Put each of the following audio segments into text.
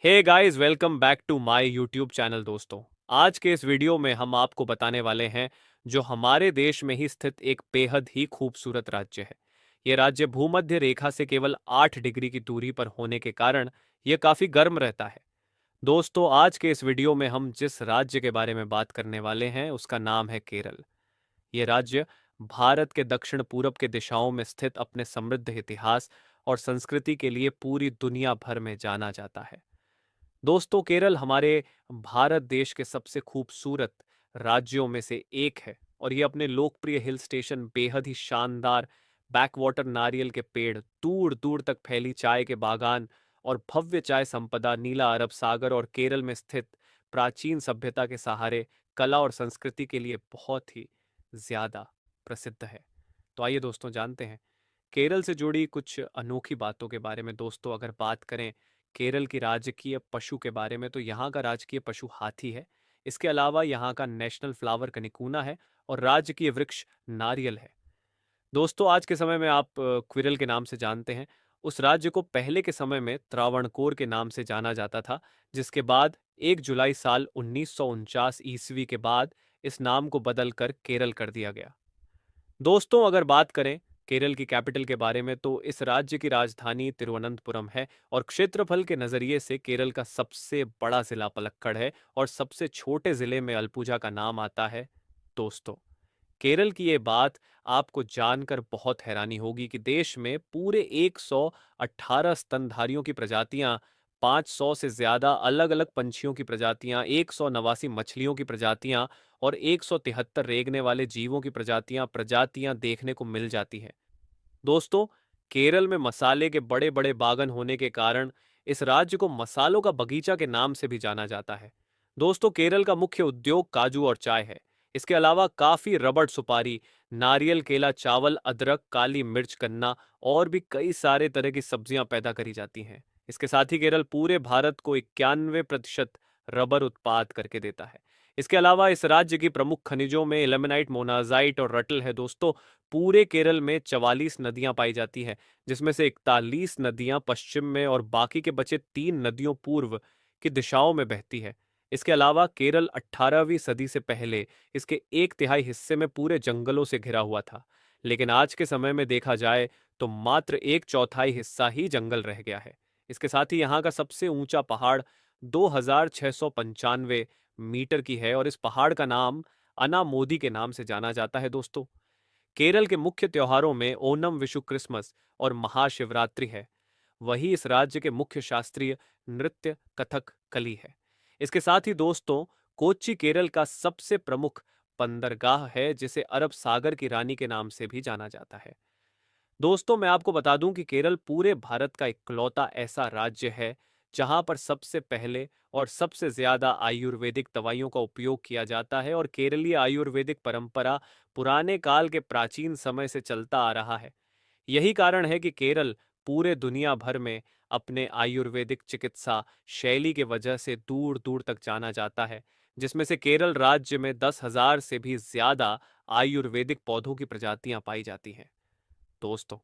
Hey guys, welcome back to my YouTube channel. दोस्तों, आज के इस वीडियो में हम आपको बताने वाले हैं जो हमारे देश में ही स्थित एक बेहद ही खूबसूरत राज्य है। ये राज्य भूमध्य रेखा से केवल 8 डिग्री की दूरी पर होने के कारण ये काफी गर्म रहता है। दोस्तों, आज के इस वीडियो में हम जिस राज्य के बारे में बात करने वाले हैं उसका नाम है केरल। ये राज्य भारत के दक्षिण पूरब के दिशाओं में स्थित अपने समृद्ध इतिहास और संस्कृति के लिए पूरी दुनिया भर में जाना जाता है। दोस्तों, केरल हमारे भारत देश के सबसे खूबसूरत राज्यों में से एक है और ये अपने लोकप्रिय हिल स्टेशन, बेहद ही शानदार बैकवाटर नारियल के पेड़, दूर दूर तक फैली चाय के बागान और भव्य चाय संपदा, नीला अरब सागर और केरल में स्थित प्राचीन सभ्यता के सहारे कला और संस्कृति के लिए बहुत ही ज्यादा प्रसिद्ध है। तो आइए दोस्तों, जानते हैं केरल से जुड़ी कुछ अनोखी बातों के बारे में। दोस्तों, अगर बात करें केरल की राजकीय पशु के बारे में, तो यहाँ का राजकीय पशु हाथी है। इसके अलावा यहाँ का नेशनल फ्लावर कनिकूना है और राजकीय वृक्ष नारियल है। दोस्तों, आज के समय में आप क्विरल के नाम से जानते हैं। उस राज्य को पहले के समय में त्रावणकोर के नाम से जाना जाता था, जिसके बाद 1 जुलाई साल 1949 ईस्वी के बाद इस नाम को बदलकर केरल कर दिया गया। दोस्तों, अगर बात करें केरल की कैपिटल के बारे में, तो इस राज्य की राजधानी तिरुवनंतपुरम है और क्षेत्रफल के नज़रिए से केरल का सबसे बड़ा जिला पलक्कड़ है और सबसे छोटे जिले में अलपुजा का नाम आता है। दोस्तों, केरल की ये बात आपको जानकर बहुत हैरानी होगी कि देश में पूरे 118 स्तनधारियों की प्रजातियां, 500 से ज्यादा अलग अलग पंछियों की प्रजातियां, 189 मछलियों की प्रजातियां और 173 रेंगने वाले जीवों की प्रजातियां देखने को मिल जाती हैं। दोस्तों, केरल में मसाले के बड़े बड़े बागान होने के कारण इस राज्य को मसालों का बगीचा के नाम से भी जाना जाता है। दोस्तों, केरल का मुख्य उद्योग काजू और चाय है। इसके अलावा काफी रबड़, सुपारी, नारियल, केला, चावल, अदरक, काली मिर्च, गन्ना और भी कई सारे तरह की सब्जियां पैदा करी जाती हैं। इसके साथ ही केरल पूरे भारत को 91% रबर उत्पाद करके देता है। इसके अलावा इस राज्य की प्रमुख खनिजों में इल्मेनाइट, मोनाजाइट और रटल है। दोस्तों, पूरे केरल में 44 नदियां पाई जाती हैं, जिसमें से 41 नदियां पश्चिम में और बाकी के बचे 3 नदियों पूर्व की दिशाओं में बहती है। इसके अलावा केरल 18वीं सदी से पहले इसके 1/3 हिस्से में पूरे जंगलों से घिरा हुआ था, लेकिन आज के समय में देखा जाए तो मात्र 1/4 हिस्सा ही जंगल रह गया है। इसके साथ ही यहाँ का सबसे ऊंचा पहाड़ 2695 मीटर की है और इस पहाड़ का नाम अनामोदी के नाम से जाना जाता है। दोस्तों, केरल के मुख्य त्योहारों में ओनम, विशु, क्रिसमस और महाशिवरात्रि है। वही इस राज्य के मुख्य शास्त्रीय नृत्य कथक कली है। इसके साथ ही दोस्तों, कोच्चि केरल का सबसे प्रमुख बंदरगाह है, जिसे अरब सागर की रानी के नाम से भी जाना जाता है। दोस्तों, मैं आपको बता दूं कि केरल पूरे भारत का इकलौता ऐसा राज्य है जहां पर सबसे पहले और सबसे ज्यादा आयुर्वेदिक दवाइयों का उपयोग किया जाता है और केरलीय आयुर्वेदिक परंपरा पुराने काल के प्राचीन समय से चलता आ रहा है। यही कारण है कि केरल पूरे दुनिया भर में अपने आयुर्वेदिक चिकित्सा शैली के वजह से दूर दूर तक जाना जाता है, जिसमें से केरल राज्य में 10,000 से भी ज्यादा आयुर्वेदिक पौधों की प्रजातियां पाई जाती हैं। दोस्तों,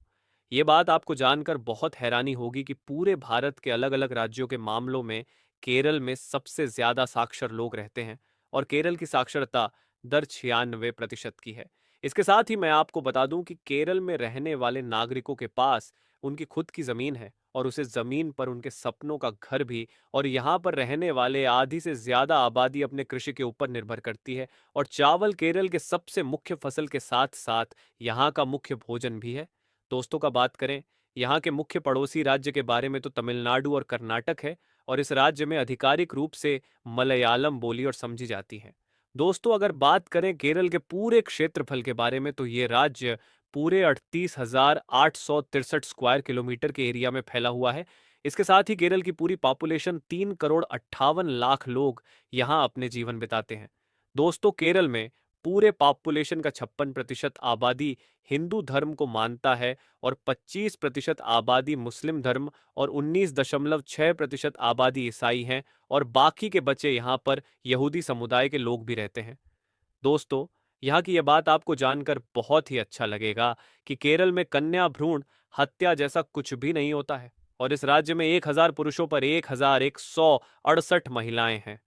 ये बात आपको जानकर बहुत हैरानी होगी कि पूरे भारत के अलग अलग राज्यों के मामलों में केरल में सबसे ज्यादा साक्षर लोग रहते हैं और केरल की साक्षरता दर 96% की है। इसके साथ ही मैं आपको बता दूं कि केरल में रहने वाले नागरिकों के पास उनकी खुद की जमीन है और उसे जमीन पर उनके सपनों का घर भी, और यहाँ पर रहने वाले आधी से ज्यादा आबादी अपने कृषि के ऊपर निर्भर करती है और चावल केरल के सबसे मुख्य फसल के साथ साथ यहाँ का मुख्य भोजन भी है। दोस्तों का बात करें यहाँ के मुख्य पड़ोसी राज्य के बारे में, तो तमिलनाडु और कर्नाटक है और इस राज्य में आधिकारिक रूप से मलयालम बोली और समझी जाती है। दोस्तों, अगर बात करें केरल के पूरे क्षेत्रफल के बारे में, तो ये राज्य पूरे 38,863 स्क्वायर किलोमीटर के एरिया में फैला हुआ है। इसके साथ ही केरल की पूरी पॉपुलेशन 3,58,00,000 लोग यहाँ अपने जीवन बिताते हैं। दोस्तों, केरल में पूरे पॉपुलेशन का 56% आबादी हिंदू धर्म को मानता है और 25% आबादी मुस्लिम धर्म और 19.6% आबादी ईसाई हैं और बाकी के बचे यहाँ पर यहूदी समुदाय के लोग भी रहते हैं। दोस्तों, यहाँ की यह बात आपको जानकर बहुत ही अच्छा लगेगा कि केरल में कन्या भ्रूण हत्या जैसा कुछ भी नहीं होता है। और इस राज्य में 1000 पुरुषों पर 1168 महिलाएं हैं।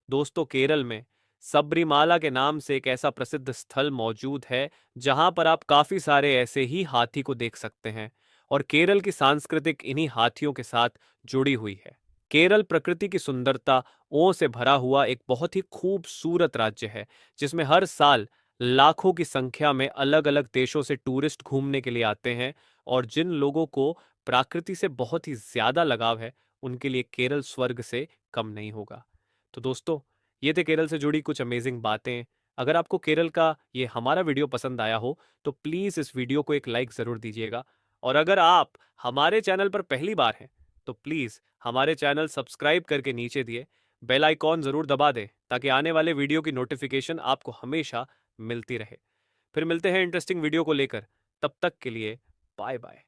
दोस्तों, केरल में सबरीमाला के नाम से एक ऐसा प्रसिद्ध स्थल मौजूद है जहां पर आप काफी सारे ऐसे ही हाथी को देख सकते हैं, और केरल की सांस्कृतिक इन्हीं हाथियों के साथ जुड़ी हुई है। केरल प्रकृति की सुंदरता ओ से भरा हुआ एक बहुत ही खूबसूरत राज्य है, जिसमें हर साल लाखों की संख्या में अलग अलग देशों से टूरिस्ट घूमने के लिए आते हैं। और जिन लोगों को प्रकृति से बहुत ही ज्यादा लगाव है, उनके लिए केरल स्वर्ग से कम नहीं होगा। तो दोस्तों, ये थे केरल से जुड़ी कुछ अमेजिंग बातें। अगर आपको केरल का ये हमारा वीडियो पसंद आया हो तो प्लीज़ इस वीडियो को एक लाइक ज़रूर दीजिएगा। और अगर आप हमारे चैनल पर पहली बार हैं तो प्लीज़ हमारे चैनल सब्सक्राइब करके नीचे दिए बेल आइकॉन ज़रूर दबा दें, ताकि आने वाले वीडियो की नोटिफिकेशन आपको हमेशा मिलती रहे। फिर मिलते हैं इंटरेस्टिंग वीडियो को लेकर। तब तक के लिए बाय बाय।